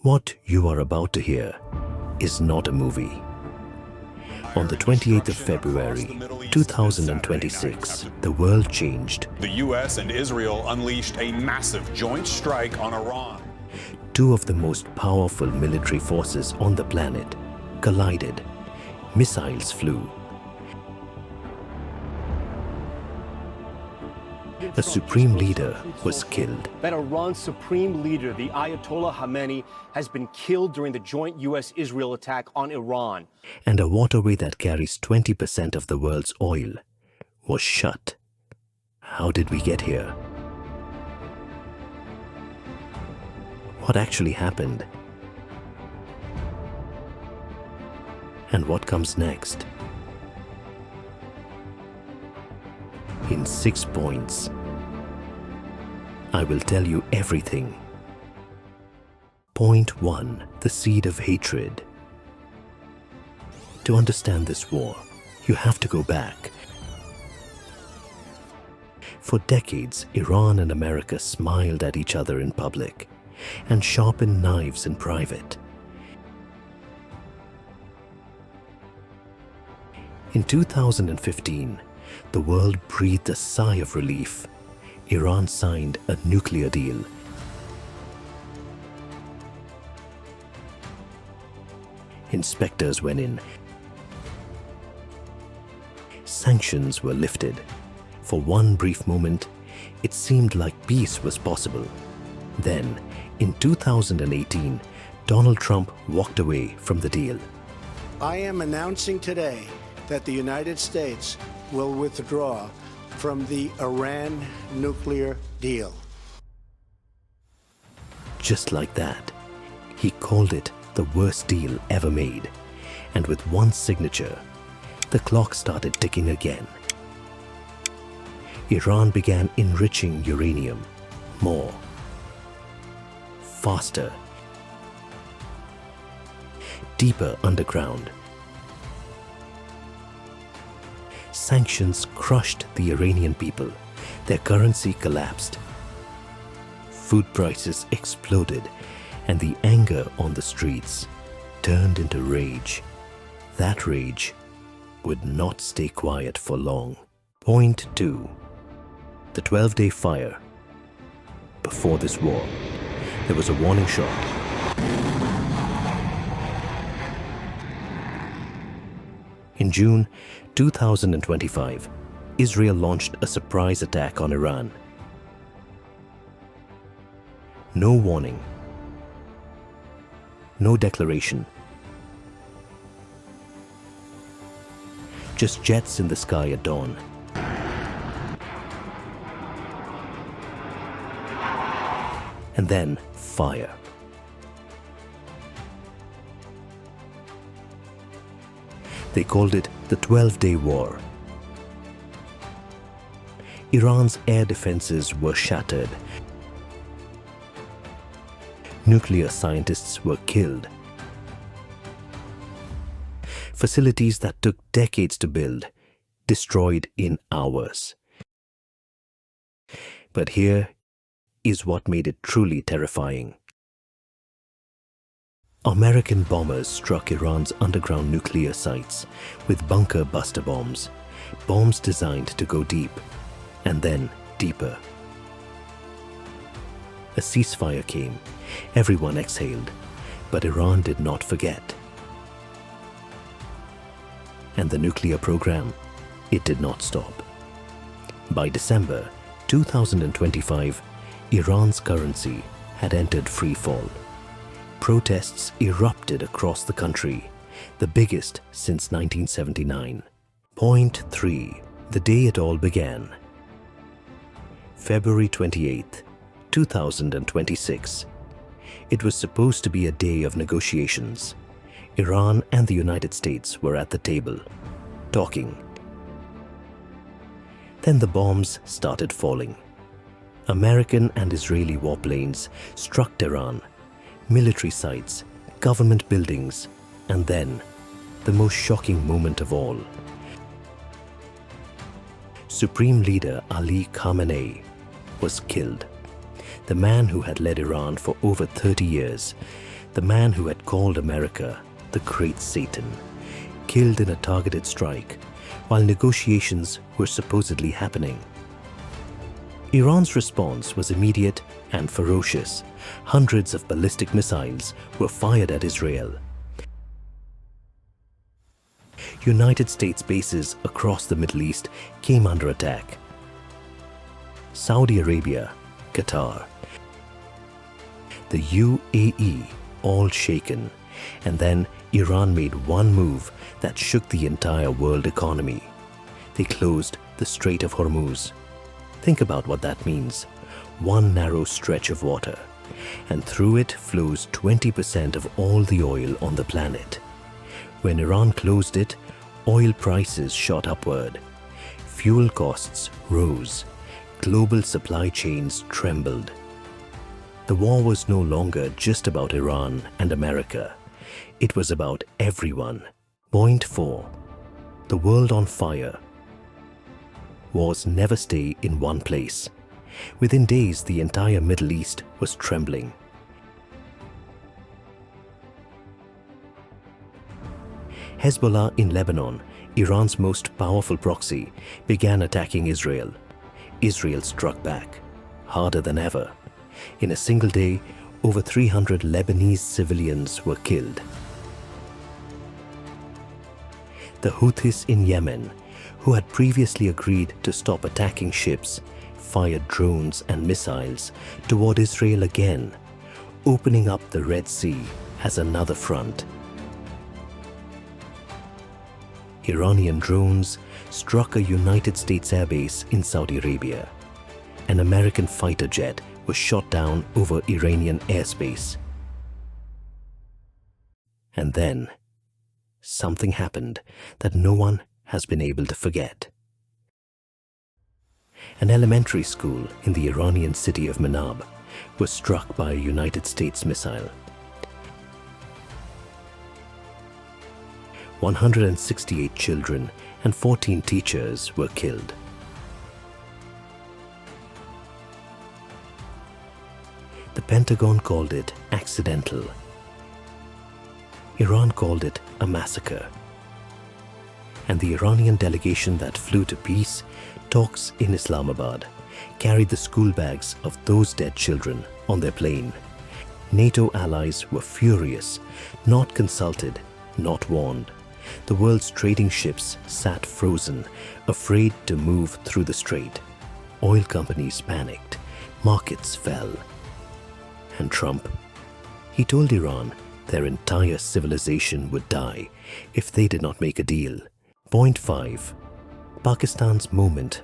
What you are about to hear is not a movie. On the 28th of February, 2026, the world changed. The U.S. and Israel unleashed a massive joint strike on Iran. Two of the most powerful military forces on the planet collided. Missiles flew. A supreme leader was killed. That Iran's supreme leader, the Ayatollah Khamenei, has been killed during the joint U.S.-Israel attack on Iran. And a waterway that carries 20% of the world's oil was shut. How did we get here? What actually happened? And what comes next? In 6 points, I will tell you everything. Point 1. The seed of hatred. To understand this war, you have to go back. For decades, Iran and America smiled at each other in public and sharpened knives in private. In 2015, the world breathed a sigh of relief. Iran signed a nuclear deal. Inspectors went in. Sanctions were lifted. For one brief moment, it seemed like peace was possible. Then, in 2018, Donald Trump walked away from the deal. I am announcing today that the United States will withdraw from the Iran nuclear deal. Just like that, he called it the worst deal ever made. And with one signature, the clock started ticking again. Iran began enriching uranium more, faster, deeper underground. Sanctions crushed the Iranian people. Their currency collapsed. Food prices exploded, and the anger on the streets turned into rage. That rage would not stay quiet for long. Point 2. The 12-day fire. Before this war, there was a warning shot. In June 2025, Israel launched a surprise attack on Iran. No warning, no declaration, just jets in the sky at dawn. And then fire. They called it the 12-day war. Iran's air defenses were shattered. Nuclear scientists were killed. Facilities that took decades to build, destroyed in hours. But here is what made it truly terrifying. American bombers struck Iran's underground nuclear sites with bunker buster bombs, bombs designed to go deep and then deeper. A ceasefire came. Everyone exhaled, but Iran did not forget. And the nuclear program, it did not stop. By December 2025, Iran's currency had entered free fall. Protests erupted across the country, the biggest since 1979. Point 3. The day it all began. February 28th, 2026. It was supposed to be a day of negotiations. Iran and the United States were at the table, talking. Then the bombs started falling. American and Israeli warplanes struck Tehran, military sites, government buildings, and then, the most shocking moment of all. Supreme Leader Ali Khamenei was killed. The man who had led Iran for over 30 years, the man who had called America the Great Satan, killed in a targeted strike while negotiations were supposedly happening. Iran's response was immediate and ferocious. Hundreds of ballistic missiles were fired at Israel. United States bases across the Middle East came under attack. Saudi Arabia, Qatar, the UAE, all shaken, and then Iran made one move that shook the entire world economy. They closed the Strait of Hormuz. Think about what that means. One narrow stretch of water, and through it flows 20% of all the oil on the planet. When Iran closed it, oil prices shot upward. Fuel costs rose. Global supply chains trembled. The war was no longer just about Iran and America. It was about everyone. Point 4. The world on fire. Wars never stay in one place. Within days, the entire Middle East was trembling. Hezbollah in Lebanon, Iran's most powerful proxy, began attacking Israel. Israel struck back, harder than ever. In a single day, over 300 Lebanese civilians were killed. The Houthis in Yemen, who had previously agreed to stop attacking ships, fired drones and missiles toward Israel again, opening up the Red Sea as another front. Iranian drones struck a United States airbase in Saudi Arabia. An American fighter jet was shot down over Iranian airspace. And then, something happened that no one has been able to forget. An elementary school in the Iranian city of Minab was struck by a United States missile. 168 children and 14 teachers were killed. The Pentagon called it accidental. Iran called it a massacre. And the Iranian delegation that flew to peace talks in Islamabad carried the school bags of those dead children on their plane. NATO allies were furious, not consulted, not warned. The world's trading ships sat frozen, afraid to move through the strait. Oil companies panicked, markets fell. And Trump? He told Iran their entire civilization would die if they did not make a deal. Point 5. Pakistan's moment.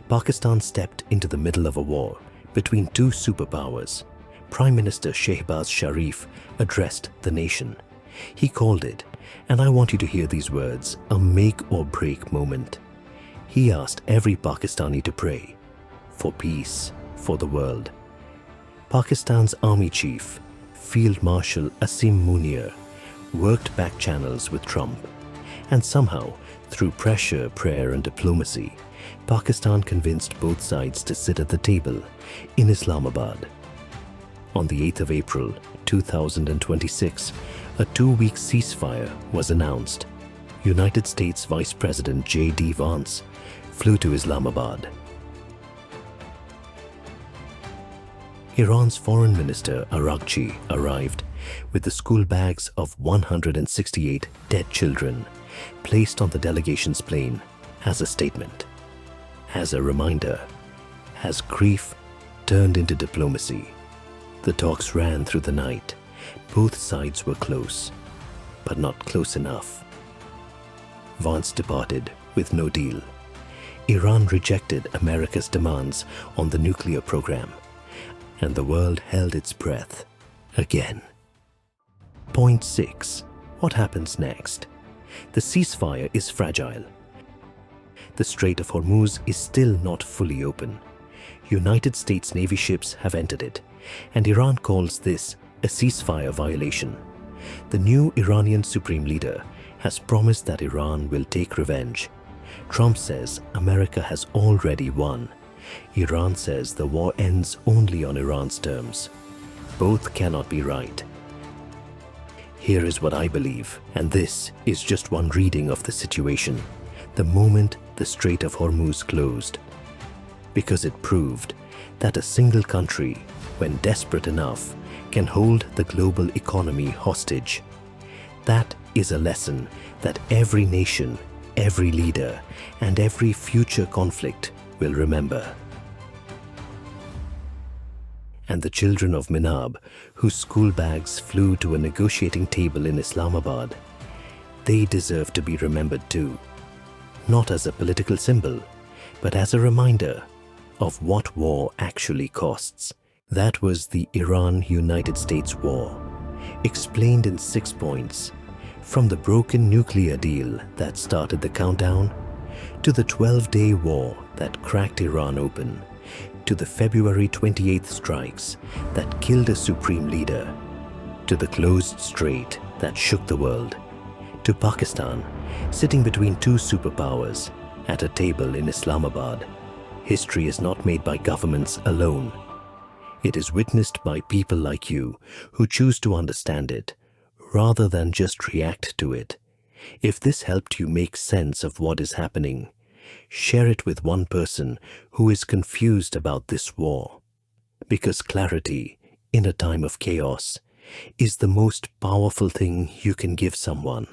Pakistan stepped into the middle of a war between two superpowers. Prime Minister Shehbaz Sharif addressed the nation. He called it, and I want you to hear these words, a make-or-break moment. He asked every Pakistani to pray for peace, for the world. Pakistan's army chief, Field Marshal Asim Munir, worked back channels with Trump. And somehow, through pressure, prayer and diplomacy, Pakistan convinced both sides to sit at the table in Islamabad. On the 8th of April, 2026, a 2-week ceasefire was announced. United States Vice President J.D. Vance flew to Islamabad. Iran's Foreign Minister Araghchi arrived with the school bags of 168 dead children placed on the delegation's plane as a statement, as a reminder, as grief turned into diplomacy. The talks ran through the night. Both sides were close, but not close enough. Vance departed with no deal. Iran rejected America's demands on the nuclear program, and the world held its breath again. Point 6. What happens next? The ceasefire is fragile. The Strait of Hormuz is still not fully open. United States Navy ships have entered it, and Iran calls this a ceasefire violation. The new Iranian Supreme Leader has promised that Iran will take revenge. Trump says America has already won. Iran says the war ends only on Iran's terms. both cannot be right. Here is what I believe, and this is just one reading of the situation, the moment the Strait of Hormuz closed. Because it proved that a single country, when desperate enough, can hold the global economy hostage. That is a lesson that every nation, every leader, and every future conflict will remember. And the children of Minab, whose school bags flew to a negotiating table in Islamabad, they deserve to be remembered too, not as a political symbol, but as a reminder of what war actually costs. That was the Iran-United States war, explained in 6 points, from the broken nuclear deal that started the countdown, to the 12-day war that cracked Iran open, to the February 28th strikes that killed a supreme leader, to the closed strait that shook the world, to Pakistan sitting between two superpowers at a table in Islamabad. History is not made by governments alone. It is witnessed by people like you who choose to understand it, rather than just react to it. If this helped you make sense of what is happening, share it with one person who is confused about this war. Because clarity, in a time of chaos, is the most powerful thing you can give someone.